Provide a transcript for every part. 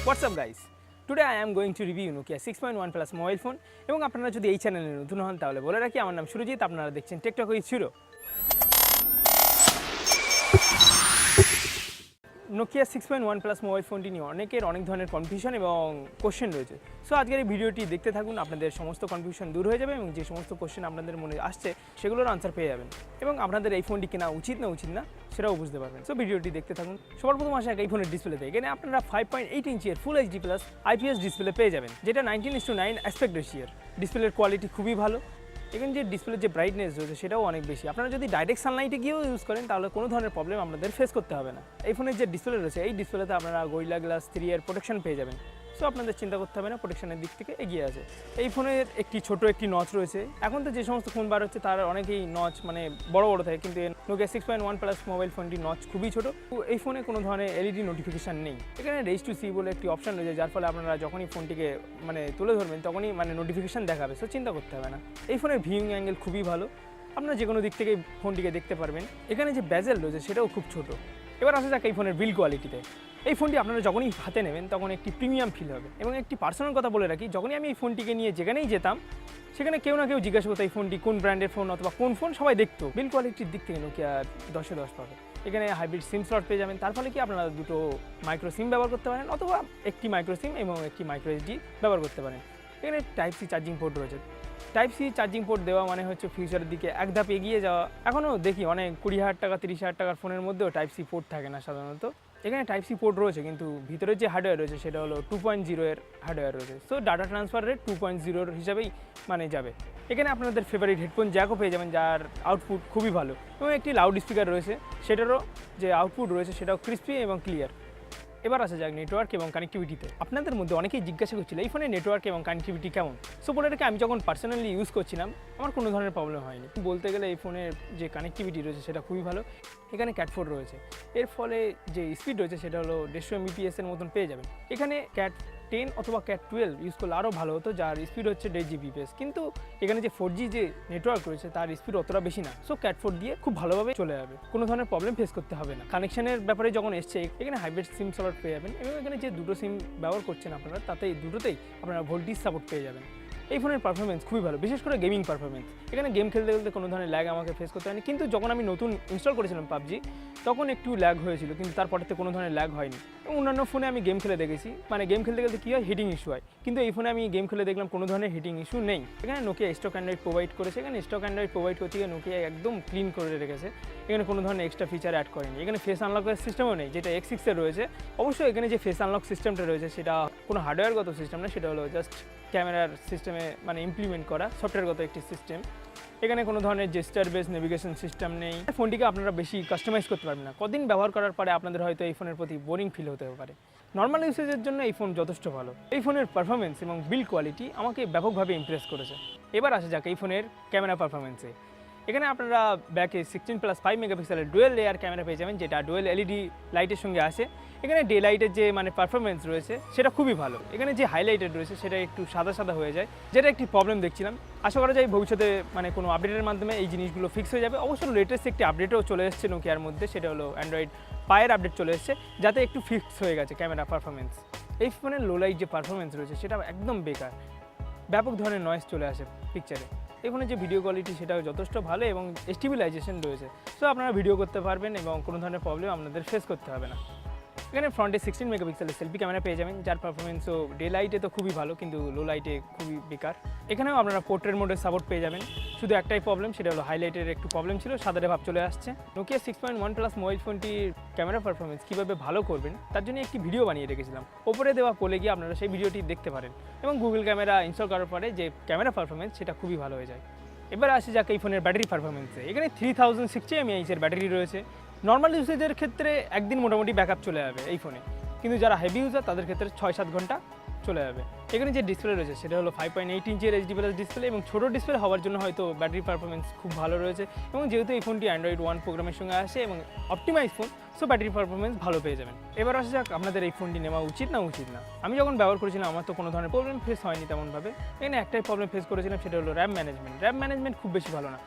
What's up guys? Today I am going to review Nokia 6.1 Plus mobile phone এবং আপনারা যদি এই চ্যানেলে নতুন হন তাহলে বলে রাখি আমার নাম সুরজিৎ, আপনারা দেখছেন tech talk with Suro. Nokia 6.1 Plus mobile ফোনটি নিয়ে অনেকের অনেক ধরনের কনফিউশন এবং কোশ্চেন রয়েছে। সো আজকের এই ভিডিওটি দেখতে থাকুন, আপনাদের সমস্ত কনফিউশন দূর হয়ে যাবে এবং যে সমস্ত কোশ্চেন আপনাদের মনে আসছে সেগুলোর আনসার পেয়ে যাবেন এবং আপনাদের এই ফোনটি কেনা উচিত না সেটাও বুঝতে পারবেন। সো ভিডিওটি দেখতে থাকুন। সবার প্রথম আসে এই ফোনের ডিসপ্লেতে। এখানে আপনারা 5.8 ইঞ্চের full HD plus IPS display পেয়ে যাবেন, যেটা 19:9 অ্যাসপেক্ট রেশিওর। ডিসপ্লের কোয়ালিটি খুবই ভালো। এখানে যে ডিসপ্লের যে ব্রাইটনেস রয়েছে সেটাও অনেক বেশি। আপনারা যদি ডাইরেক্ট সানলাইটে গিয়েও ইউজ করেন তাহলে কোনো ধরনের প্রবলেম আপনাদের ফেস করতে হবে না। এই ফোনের যে ডিসপ্লে রয়েছে এই ডিসপ্লেতে আপনারা গরিলা গ্লাস 3 এর প্রোটেকশন পেয়ে যাবেন। সো আপনাদের চিন্তা করতে হবে না, প্রোটেকশনের দিক থেকে এগিয়ে আছে। এই ফোনের ছোট একটি নচ রয়েছে। এখন তো যে সমস্ত ফোন বার হচ্ছে তার অনেকেই নচ বড় থাকে, কিন্তু Nokia 6.1 Plus মোবাইল ফোনটি নচ খুবই ছোট। এই ফোনে কোনো ধরনের এলইডি নোটিফিকেশান নেই। এখানে রেজ টু সি বলে একটি অপশন রয়েছে, যার ফলে আপনারা যখনই ফোনটিকে তুলে ধরবেন তখনই নোটিফিকেশান দেখাবে। সো চিন্তা করতে হবে না। এই ফোনের ভিউইং অ্যাঙ্গেল খুবই ভালো, আপনারা যে কোনো দিক থেকে ফোনটিকে দেখতে পারবেন। এখানে যে বেজেল রয়েছে সেটাও খুব ছোট। এবার আসা যাক এই ফোনের বিল্ড কোয়ালিটিতে। এই ফোনটি আপনারা যখনই হাতে নেবেন তখন একটি প্রিমিয়াম ফিল হবে। এবং একটি পার্সোনাল কথা বলে রাখি, যখনই আমি এই ফোনটিকে নিয়ে যেখানেই যেতাম সেখানে কেউ না কেউ জিজ্ঞাসা করতো এই ফোনটি কোন ব্র্যান্ডের ফোন অথবা কোন ফোন, সবাই দেখতো। বিল্ড কোয়ালিটির দিক থেকে Nokia 10 এ 10 পাবে। এখানে হাইব্রিড সিম স্লট পেয়ে যাবেন, তার ফলে কি আপনারা দুটো মাইক্রো সিম ব্যবহার করতে পারেন অথবা একটি মাইক্রো সিম এবং একটি মাইক্রো এসডি ব্যবহার করতে পারেন। এখানে টাইপ সি চার্জিং পোর্ট রয়েছে। টাইপ সি চার্জিং পোর্ট দেওয়া হচ্ছে ফিউচারের দিকে এক ধাপ এগিয়ে যাওয়া। এখনও দেখি অনেক 20,000 টাকা 30,000 টাকার ফোনের মধ্যেও টাইপ সি পোর্ট থাকে না সাধারণত। এখানে টাইপ সি পোর্ট রয়েছে, কিন্তু ভিতরের যে হার্ডওয়্যার রয়েছে সেটা হলো 2.0 এর হার্ডওয়্যার রয়েছে। সো ডাটা ট্রান্সফার রেট 2.0 হিসাবেই যাবে। এখানে আপনাদের ফেভারিট হেডফোন জ্যাকও পেয়ে যাবেন, যার আউটপুট খুবই ভালো। এবং একটি লাউড স্পিকার রয়েছে, সেটারও যে আউটপুট রয়েছে সেটাও ক্রিস্পি এবং ক্লিয়ার। এবার আসা যাক নেটওয়ার্ক এবং কানেক্টিভিটিতে। আপনাদের মধ্যে অনেকেই জিজ্ঞাসা করছিল এই ফোনের নেটওয়ার্ক এবং কানেক্টিভিটি কেমন। সো বলে রেখে আমি যখন পার্সোনালি ইউজ করছিলাম আমার কোনো ধরনের প্রবলেম হয়নি। বলতে গেলে এই ফোনের যে কানেক্টিভিটি রয়েছে সেটা খুবই ভালো। এখানে ক্যাট 4 রয়েছে, এর ফলে যে স্পিড রয়েছে সেটা হলো 150 Mbps এর মতন পেয়ে যাবেন। এখানে ক্যাট 10 অথবা ক্যাট 12 ইউজ করলে আরও ভালো হতো, যার স্পিড হচ্ছে 1.5 Gbps। কিন্তু এখানে যে 4G যে নেটওয়ার্ক রয়েছে তার স্পিড অতটা বেশি না। সো ক্যাট 4 দিয়ে খুব ভালোভাবে চলে যাবে, কোনো ধরনের প্রবলেম ফেস করতে হবে না। কানেকশনের ব্যাপারে যখন এসছে এখানে হাইব্রিড সিম স্লট পেয়ে যাবেন এবং এখানে যে দুটো সিম ব্যবহার করছেন আপনারা তাতেই দুটোতেই আপনারা ভোল্টেজ সাপোর্ট পেয়ে যাবেন। এই ফোনের পারফরমেন্স খুবই ভালো, বিশেষ করে গেমিং পারফরমেন্স। এখানে গেম খেলতে কোনো ধরনের ল্যাগ আমাকে ফেস করতে হয়নি। কিন্তু যখন আমি নতুন ইনস্টল করেছিলাম পাবজি তখন একটু ল্যাগ হয়েছিল, কিন্তু তারপরেতে কোনো ধরনের ল্যাগ হয়নি। এবং অন্যান্য ফোনে আমি গেম খেলে দেখেছি গেম খেলতে গেলে কী হয়, হিটিং ইস্যু হয়, কিন্তু এই ফোনে আমি গেম খেলে দেখলাম কোনো ধরনের হিটিং ইস্যু নেই। এখানে Nokia স্টক অ্যান্ড্রয়েড প্রোভাইড করেছে। এখানে স্টক অ্যান্ড্রয়েড প্রোভাইড করতে গিয়ে Nokia একদম ক্লিন করে রেখেছে। এখানে কোনো ধরনের এক্সট্রা ফিচার অ্যাড করেনি। এখানে ফেস আনলকের সিস্টেমও নেই, যেটা X6 এ রয়েছে। অবশ্যই এখানে যে ফেস আনলক সিস্টেমটা রয়েছে সেটা কোনো হার্ডওয়্যারগত সিস্টেম না, সেটা হলো জাস্ট ক্যামেরার সিস্টেমে ইমপ্লিমেন্ট করা সফটওয়্যারগত একটি সিস্টেম। এখানে কোনো ধরনের জেস্টার বেস নেভিগেশন সিস্টেম নেই। ফোনটিকে আপনারা বেশি কাস্টমাইজ করতে পারবেন না। কদিন ব্যবহার করার পরে আপনাদের হয়তো এই ফোনের প্রতি বোরিং ফিল হতে পারে। নর্মাল ইউসেজের জন্য এই ফোন যথেষ্ট ভালো। এই ফোনের পারফরমেন্স এবং বিল্ড কোয়ালিটি আমাকে ব্যাপকভাবে ইমপ্রেস করেছে। এবার আসা যাক এই ফোনের ক্যামেরা পারফরমেন্সে। এখানে আপনারা ব্যাকে 16+5 মেগাপিক্সেলের ডুয়েল লেয়ার ক্যামেরা পেয়ে যাবেন, যেটা ডুয়েল এলইডি লাইটের সঙ্গে আসে। এখানে ডে লাইটের যে পারফরমেন্স রয়েছে সেটা খুবই ভালো। এখানে যে হাইলাইটেড রয়েছে সেটা একটু সাদা হয়ে যায়, যেটা একটি প্রবলেম দেখছিলাম। আশা করা যায় ভবিষ্যতে কোনো আপডেটের মাধ্যমে এই জিনিসগুলো ফিক্স হয়ে যাবে। অবশ্য লেটেস্ট একটি আপডেটও চলে এসেছে Nokiaর মধ্যে, সেটা হলো অ্যান্ড্রয়েড পায়ের আপডেট চলে এসেছে, যাতে একটু ফিক্স হয়ে গেছে ক্যামেরা পারফরমেন্স। এই ফোনের লো লাইট যে পারফরমেন্স রয়েছে সেটা একদম বেকার, ব্যাপক ধরনের নয়েজ চলে আসে পিকচারে। এই ফোনের যে ভিডিও কোয়ালিটি সেটাও যথেষ্ট ভালো এবং স্টেবিলাইজেশন রয়েছে। সো আপনারা ভিডিও করতে পারবেন এবং কোনো ধরনের প্রবলেম আপনাদের ফেস করতে হবে না। এখানে ফ্রন্টে 16 মেগাপিক্সেলের সেলফি ক্যামেরা পেয়ে যাবেন, যার পারফরমেন্সও ডে লাইটে তো খুবই ভালো, কিন্তু লো লাইটে খুবই বেকার। এখানেও আপনারা পোর্ট্রেট মোডের সাপোর্ট পেয়ে যাবেন। শুধু একটাই প্রবলেম, সেটা হলো হাইলাইটের একটু প্রবলেম ছিল, সাদারে ভাব চলে আসছে। Nokia 6.1 Plus মোবাইল ফোনটির ক্যামেরা পারফরমেন্স কীভাবে ভালো করবেন তার জন্য একটি ভিডিও বানিয়ে রেখেছিলাম। ওপরে দেওয়া পোলে গিয়ে আপনারা সেই ভিডিওটি দেখতে পারেন এবং গুগল ক্যামেরা ইনস্টল করার পরে যে ক্যামেরা পারফরমেন্স সেটা খুবই ভালো হয়ে যায়। এবার আসে যাক এই ফোনের ব্যাটারি পারফরমেন্সে। এখানে 3060 mAh এর ব্যাটারি রয়েছে। নর্মাল ইউসেজের ক্ষেত্রে একদিন মোটামুটি ব্যাকআপ চলে যাবে এই ফোনে, কিন্তু যারা হেভি ইউজার তাদের ক্ষেত্রে 6-7 ঘন্টা চলে যাবে। এখানে যে ডিসপ্লে রয়েছে সেটা হলো 5.8 ইঞ্চের এইচডি প্লাস ডিসপ্লে এবং ছোটো ডিসপ্লে হওয়ার জন্য হয়তো ব্যাটারি পারফরমেন্স খুব ভালো রয়েছে। এবং যেহেতু এই ফোনটি অ্যান্ড্রয়েড 1 প্রোগ্রামের সঙ্গে আসে এবং optimize phone, so battery performance ভালো পেয়ে যাবেন। এবার আসা যাক আপনাদের এই ফোনটি নেওয়া উচিত না। আমি যখন ব্যবহার করেছিলাম আমার তো কোনো ধরনের প্রবলেম ফেস হয়নি তেমনভাবে। এখানে একটাই প্রবলেম ফেস করেছিলাম, সেটা হলো র্যাম ম্যানেজমেন্ট খুব বেশি ভালো না।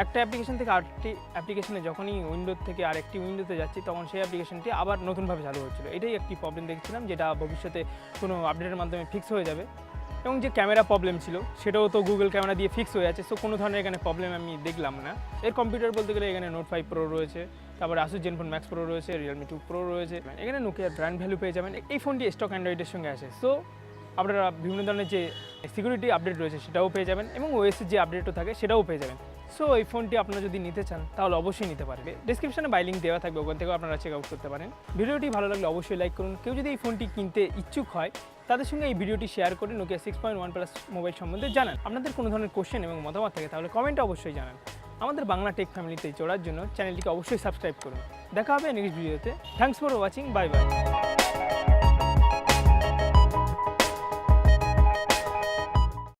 একটা অ্যাপ্লিকেশন থেকে আরেকটি অ্যাপ্লিকেশনে যখনই উইন্ডো থেকে আরেকটি উইন্ডোতে যাচ্ছি তখন সেই অ্যাপ্লিকেশনটি আবার নতুনভাবে চালু হচ্ছিলো। এটাই একটি প্রবলেম দেখছিলাম, যেটা ভবিষ্যতে কোনো আপডেটের মাধ্যমে ফিক্স হয়ে যাবে। এবং যে ক্যামেরা প্রবলেম ছিল সেটাও তো গুগল ক্যামেরা দিয়ে ফিক্স হয়ে যাচ্ছে। সো কোনো ধরনের এখানে প্রবলেম আমি দেখলাম না। এর কম্পিউটার বলতে গেলে এখানে নোট 5 প্রো রয়েছে, তারপরে আসুস জেনফোন ম্যাক্স প্রো রয়েছে, রিয়েলমি 2 প্রো রয়েছে। এখানে নোকিয়ার ব্র্যান্ড ভ্যালু পেয়ে যাবেন। এই ফোনটি স্টক অ্যান্ড্রয়েডের সঙ্গে আসে। সো আপনারা বিভিন্ন ধরনের যে সিকিউরিটি আপডেট রয়েছে সেটাও পেয়ে যাবেন এবং ওএসের যে আপডেটও থাকে সেটাও পেয়ে যাবেন। সো এই ফোনটি আপনারা যদি নিতে চান তাহলে অবশ্যই নিতে পারবে। ডেসক্রিপশনে বাই লিঙ্ক দেওয়া থাকবে, ওখান থেকেও আপনারা চেক আউট করতে পারেন। ভিডিওটি ভালো লাগলে অবশ্যই লাইক করুন। কেউ যদি এই ফোনটি কিনতে ইচ্ছুক হয় তাদের সঙ্গে এই ভিডিওটি শেয়ার করে নোকিয়া 6.1 প্লাস মোবাইল সম্বন্ধে জানান। আপনাদের কোনো ধরনের কোশ্চেন এবং মতামত থাকে তাহলে কমেন্টে অবশ্যই জানান। আমাদের বাংলা টেক ফ্যামিলিতে জড়ার জন্য চ্যানেলটিকে অবশ্যই সাবস্ক্রাইব করুন। দেখা হবে নেক্সট ভিডিওতে। Thanks for watching, bye bye.